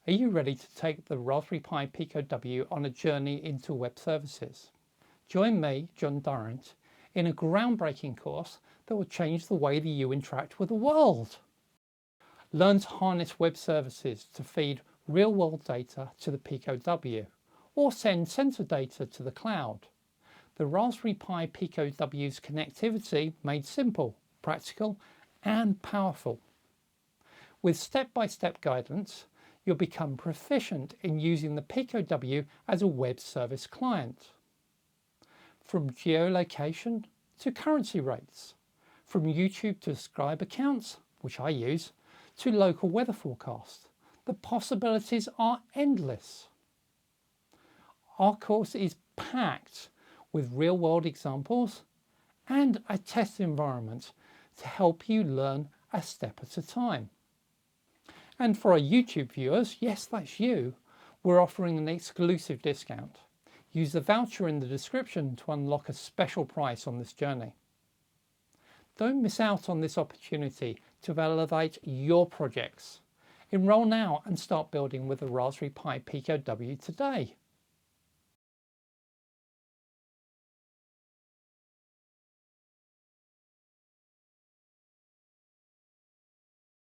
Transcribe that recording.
Are you ready to take the Raspberry Pi Pico W on a journey into web services? Join me, Jon Durant, in a groundbreaking course that will change the way that you interact with the world. Learn to harness web services to feed real-world data to the Pico W, or send sensor data to the cloud. The Raspberry Pi Pico W's connectivity made simple, practical, and powerful. With step-by-step guidance, you'll become proficient in using the Pico W as a web service client. From geolocation to currency rates, from YouTube to subscriber accounts, which I use, to local weather forecasts, the possibilities are endless. Our course is packed with real-world examples and a test environment to help you learn a step at a time. And for our YouTube viewers, yes, that's you, we're offering an exclusive discount. Use the voucher in the description to unlock a special price on this journey. Don't miss out on this opportunity to elevate your projects. Enroll now and start building with the Raspberry Pi Pico W today.